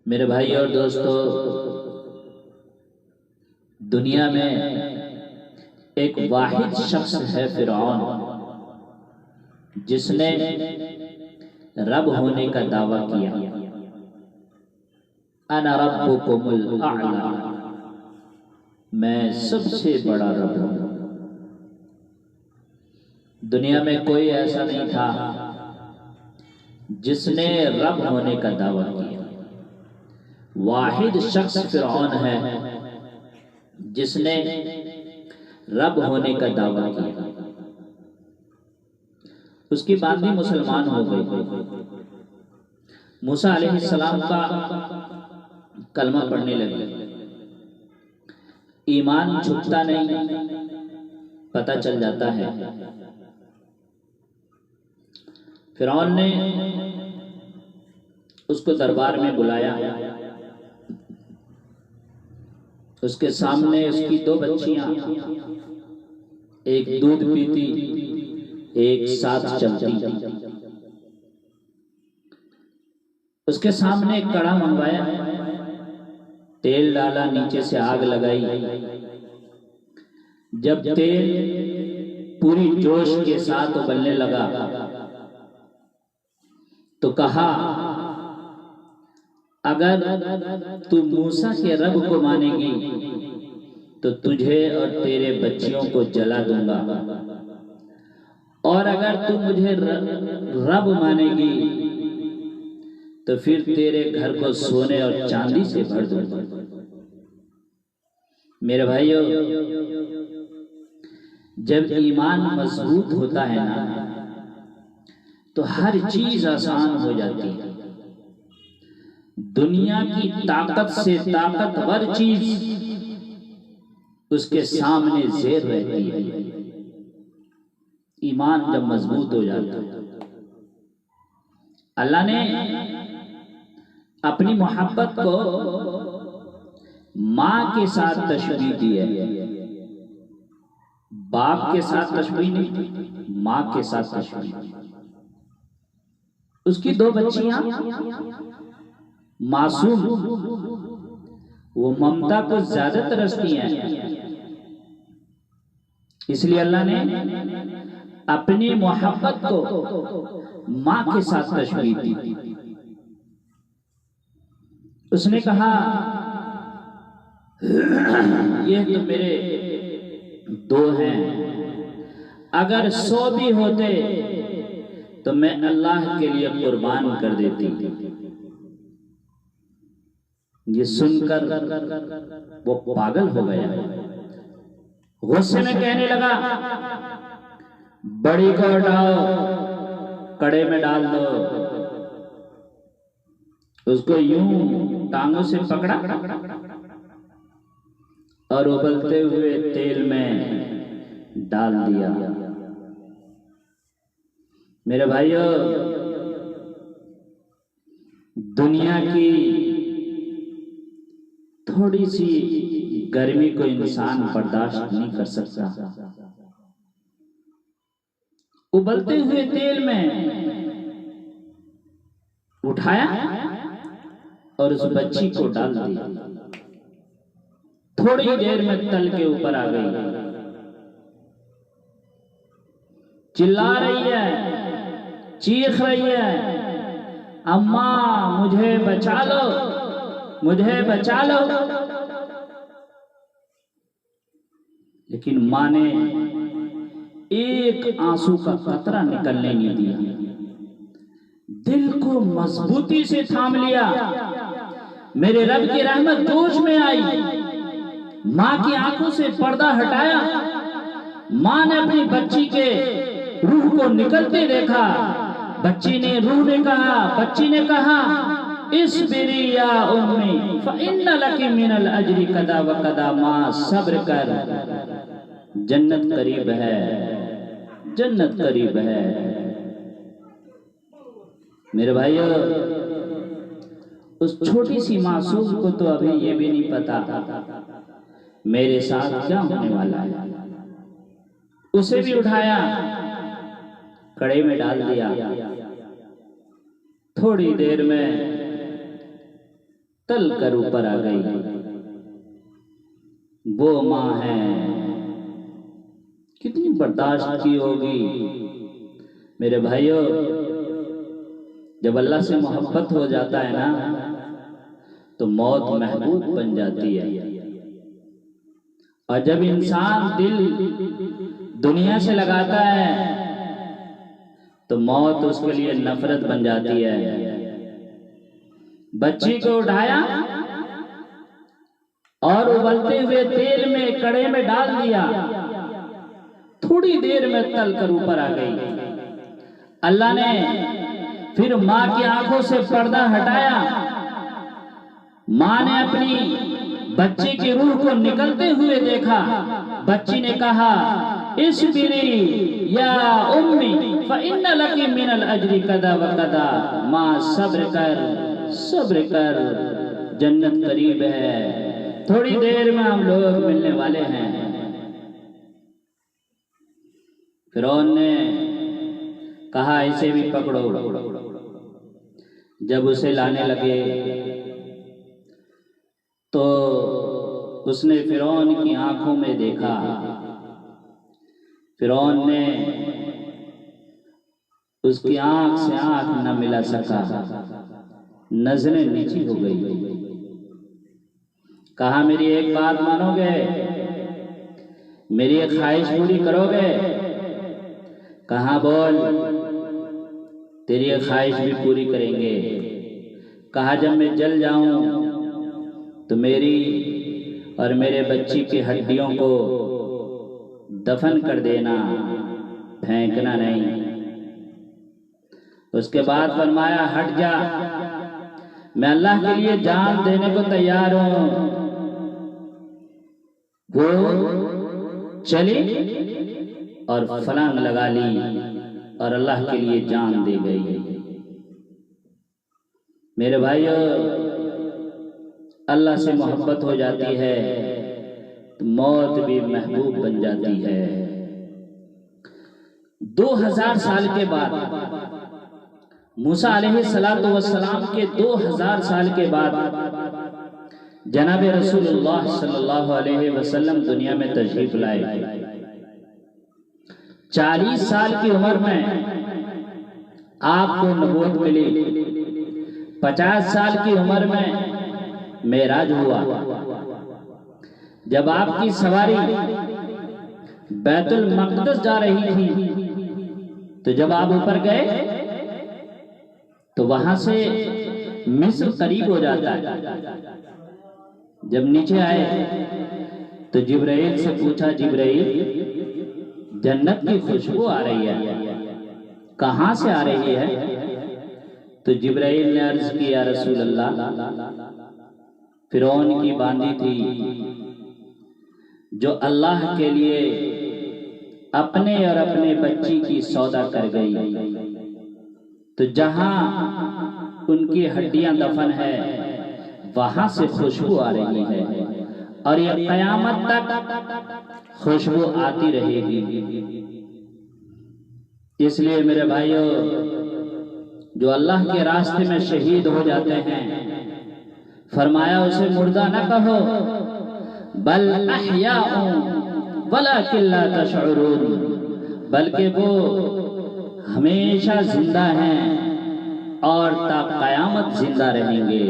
मेरे भाई और दोस्तों, दुनिया में एक वाहिद शख्स है फिरौन, जिसने रब होने का दावा किया। अना रब्बुकुमुल आला, मैं सबसे बड़ा रब हूं। दुनिया में कोई ऐसा नहीं था जिसने रब होने का दावा किया। वाहिद शख्स फिरौन है जिसने रब होने का दावा किया। उसकी बांदी मुसलमान हो गई। मूसा अलैहिस्सलाम का कलमा पढ़ने लगे। ईमान छुपता नहीं, पता चल जाता है। फिरौन ने उसको दरबार में बुलाया। उसके सामने उसकी दो बच्चियां, एक दूध पीती, एक साथ चलती। उसके सामने एक कड़ा मंगवाया, तेल डाला, नीचे से आग लगाई। जब तेल पूरी जोश के साथ उबलने लगा तो कहा, अगर तू मूसा के रब को मानेगी तो तुझे और तेरे बच्चियों को जला दूंगा, और अगर तू मुझे रब मानेगी तो फिर तेरे घर को सोने और चांदी से भर दूंगा। मेरे भाइयों, जब ईमान मजबूत होता है ना, तो हर चीज आसान हो जाती है। दुनिया की ताकत से ताकतवर चीज उसके सामने ज़ेर रहती है। ईमान जब मजबूत हो जाता है, अल्लाह ने अपनी मोहब्बत को माँ के साथ तशबीह दी है। बाप के साथ तशबीह नहीं, माँ के साथ तशबीह। उसकी दो बच्चियां मासूम, वो ममता को ज्यादा तरसती हैं, इसलिए अल्लाह ने अपनी मोहब्बत को माँ के साथ तशबीह दी। उसने कहा, ये तो मेरे दो हैं, अगर 100 भी होते तो मैं अल्लाह के लिए कुर्बान कर देती। ये सुनकर वो पागल हो गया। गुस्से में कहने लगा, बड़ी को हटाओ, कड़े में डाल दो। उसको यूं टांगों से पकड़ा और उबलते हुए तेल में डाल दिया। मेरे भाइयों, दुनिया की थोड़ी सी गर्मी को इंसान बर्दाश्त नहीं कर सकता। उबलते हुए तेल में उठाया और उस बच्ची को डाल दिया। थोड़ी देर में तल के ऊपर आ गई, चिल्ला रही है, चीख रही है, अम्मा मुझे बचा लो, मुझे बचा लो। लेकिन मां ने एक आंसू का कतरा निकलने नहीं दिया। दिल को मजबूती से थाम लिया। मेरे रब की रहमत जोश में आई। मां की आंखों से पर्दा हटाया। मां ने अपनी बच्ची के रूह को निकलते देखा। बच्ची ने कहा, इस्बिरी या उम्मी फइन्न लकी मिनल अजरी कदा व कदा। मां सब्र कर, जन्नत करीब है, जन्नत करीब है। मेरे भाइयों, उस छोटी सी मासूम को तो अभी ये भी नहीं पता मेरे साथ क्या होने वाला है। उसे भी उठाया, कड़े में डाल दिया। थोड़ी देर में तल कर ऊपर आ गई। वो माँ है, कितनी बर्दाश्त की होगी। मेरे भाइयों, जब अल्लाह से मोहब्बत हो जाता है ना, तो मौत महबूब बन जाती है। और जब इंसान दिल दुनिया से लगाता है, तो मौत उसके लिए नफरत बन जाती है। बच्ची को उठाया और उबलते हुए तेल में कड़े में डाल दिया, थोड़ी देर में तल कर ऊपर आ गई। अल्लाह ने फिर माँ की आंखों से पर्दा हटाया। माँ ने अपनी बच्ची की रूह को निकलते हुए देखा। बच्ची ने कहा, इस्बिरी या उम्मी फइन्न लकी मिनल अजरी कदा व कदा। माँ सब्र कर, जन्नत करीब है, थोड़ी देर में हम लोग मिलने वाले हैं। फिरौन ने कहा, इसे भी पकड़ो। जब उसे लाने लगे तो उसने फिरौन की आंखों में देखा। फिरौन ने उसकी आंख से आंख न मिला सका, नजरें नीची हो गई। कहा, मेरी एक बात मानोगे, मेरी एक ख्वाहिश पूरी करोगे? कहा, बोल, तेरी एक ख्वाहिश भी पूरी करेंगे। कहा, जब मैं जल जाऊं तो मेरी और मेरे बच्ची की हड्डियों को दफन कर देना, फेंकना नहीं। उसके बाद फरमाया, हट जा, मैं अल्लाह के लिए जान देने को तैयार हूं। वो चली और फलांग लगा ली और अल्लाह के लिए जान दे गई। मेरे भाइयों, अल्लाह से मोहब्बत हो जाती है तो मौत भी महबूब बन जाती है। 2000 साल के बाद, मूसा अलैहिस्सलातु वस्सलाम के 2000 साल के बाद जनाब रसूलुल्लाह सल्लल्लाहु अलैहि वसल्लम दुनिया में तशरीफ लाए। 40 साल की उम्र में आपको नबूवत मिली। 50 साल की उम्र में मेराज हुआ। जब आपकी सवारी बैतुल मक़दस जा रही थी, तो जब आप ऊपर गए तो वहां से मिस्र करीब हो जाता है। जब नीचे आए तो जिब्राइल से पूछा, जिब्राइल, जन्नत की खुशबू आ रही है, कहां से आ रही है? तो जिब्राइल ने अर्ज किया, रसूल अल्लाह, फिरौन की बांदी थी जो अल्लाह के लिए अपने और अपने बच्ची की सौदा कर गई, तो जहां उनकी हड्डियां दफन है वहां से खुशबू आ रही है और ये कयामत तक खुशबू आती रहेगी। इसलिए मेरे भाइयों, जो अल्लाह के रास्ते में शहीद हो जाते हैं, फरमाया उसे मुर्दा न कहो, बल अहयाउन वलाकिन ला तशउरून, बल्कि वो हमेशा जिंदा हैं और ता कयामत जिंदा रहेंगे।